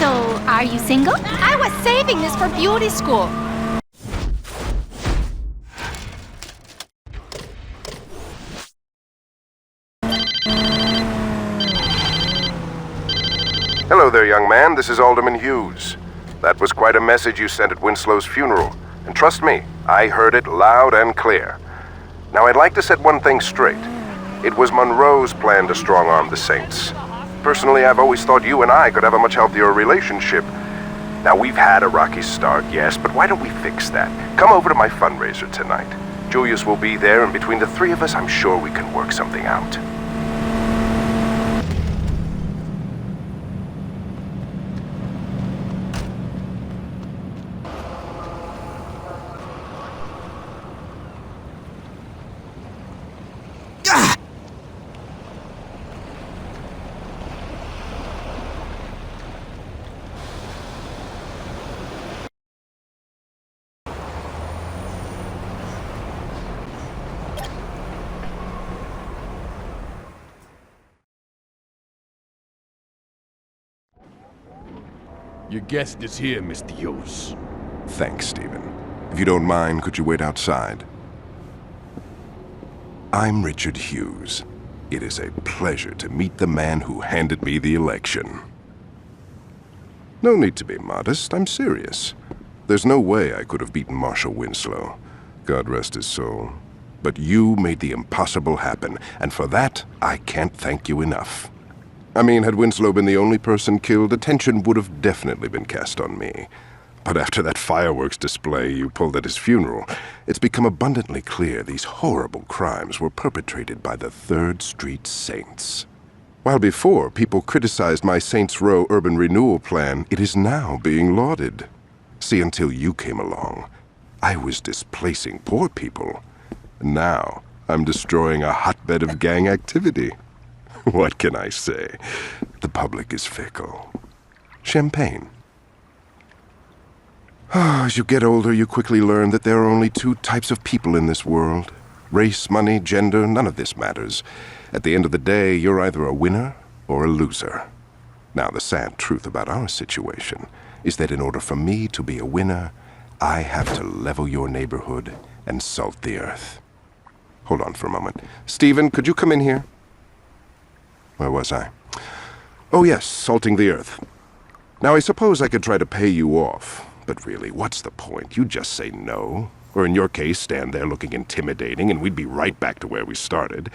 So, are you single? I was saving this for beauty school. Hello there, young man. This is Alderman Hughes. That was quite a message you sent at Winslow's funeral. And trust me, I heard it loud and clear. Now, I'd like to set one thing straight. It was Monroe's plan to strong-arm the Saints. Personally, I've always thought you and I could have a much healthier relationship. Now, we've had a rocky start, yes, but why don't we fix that? Come over to my fundraiser tonight. Julius will be there, and between the three of us, I'm sure we can work something out. Your guest is here, Mr. Hughes. Thanks, Stephen. If you don't mind, could you wait outside? I'm Richard Hughes. It is a pleasure to meet the man who handed me the election. No need to be modest, I'm serious. There's no way I could have beaten Marshal Winslow. God rest his soul. But you made the impossible happen, and for that, I can't thank you enough. I mean, had Winslow been the only person killed, attention would have definitely been cast on me. But after that fireworks display you pulled at his funeral, it's become abundantly clear these horrible crimes were perpetrated by the 3rd Street Saints. While before people criticized my Saints Row urban renewal plan, it is now being lauded. See, until you came along, I was displacing poor people. Now, I'm destroying a hotbed of gang activity. What can I say? The public is fickle. Champagne. As you get older, you quickly learn that there are only 2 types of people in this world. Race, money, gender, none of this matters. At the end of the day, you're either a winner or a loser. Now, the sad truth about our situation is that in order for me to be a winner, I have to level your neighborhood and salt the earth. Hold on for a moment. Stephen, could you come in here? Where was I? Oh yes, salting the earth. Now I suppose I could try to pay you off, but really, what's the point? You just say no, or in your case, stand there looking intimidating, and we'd be right back to where we started.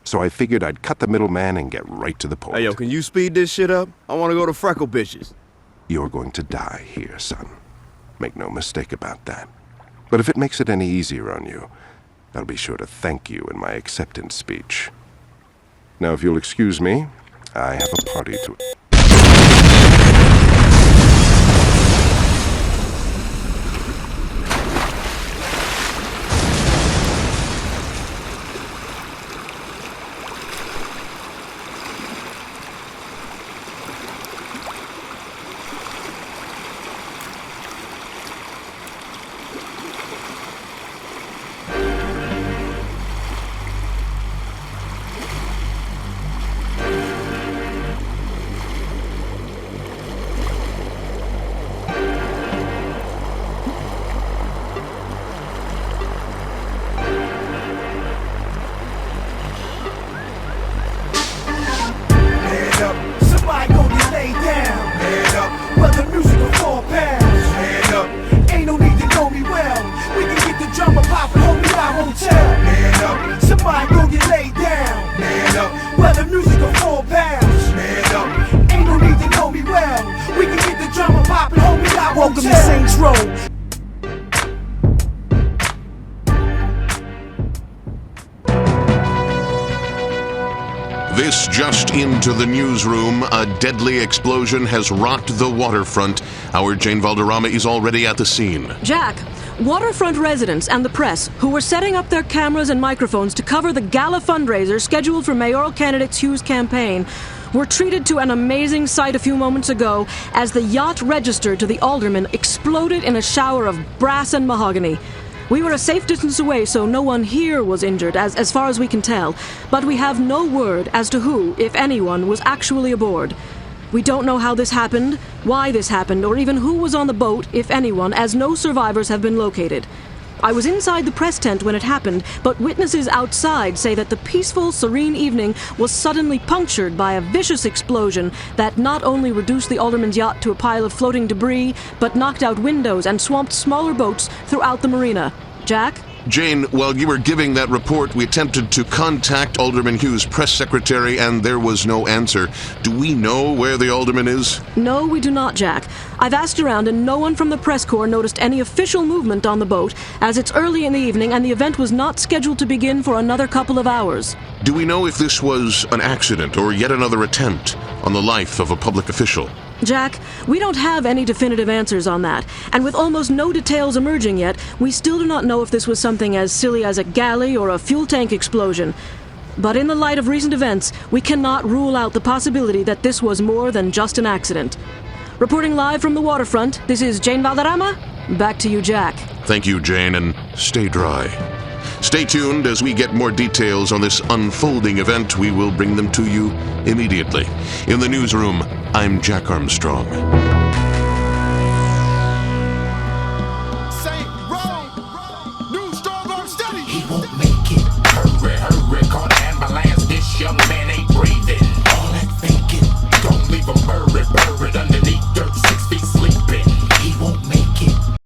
So I figured I'd cut the middleman and get right to the point. Hey, yo, can you speed this shit up? I want to go to Freckle Bitches. You're going to die here, son. Make no mistake about that. But if it makes it any easier on you, I'll be sure to thank you in my acceptance speech. Now, if you'll excuse me, I have a party to... Welcome to Saints Row. This just into the newsroom. A deadly explosion has rocked the waterfront. Our Jane Valderrama is already at the scene. Jack, waterfront residents and the press, who were setting up their cameras and microphones to cover the gala fundraiser scheduled for mayoral candidate Hughes' campaign, were treated to an amazing sight a few moments ago as the yacht registered to the alderman exploded in a shower of brass and mahogany. We were a safe distance away, so no one here was injured, as far as we can tell, but we have no word as to who, if anyone, was actually aboard. We don't know how this happened, why this happened, or even who was on the boat, if anyone, as no survivors have been located. I was inside the press tent when it happened, but witnesses outside say that the peaceful, serene evening was suddenly punctured by a vicious explosion that not only reduced the alderman's yacht to a pile of floating debris, but knocked out windows and swamped smaller boats throughout the marina. Jack? Jane, while you were giving that report, we attempted to contact Alderman Hughes' press secretary, and there was no answer. Do we know where the alderman is? No, we do not, Jack. I've asked around, and no one from the press corps noticed any official movement on the boat, as it's early in the evening and the event was not scheduled to begin for another couple of hours. Do we know if this was an accident or yet another attempt on the life of a public official? Jack, we don't have any definitive answers on that, and with almost no details emerging yet, we still do not know if this was something as silly as a galley or a fuel tank explosion. But in the light of recent events, we cannot rule out the possibility that this was more than just an accident. Reporting live from the waterfront, this is Jane Valderrama. Back to you, Jack. Thank you, Jane, and stay dry. Stay tuned as we get more details on this unfolding event. We will bring them to you immediately. In the newsroom, I'm Jack Armstrong.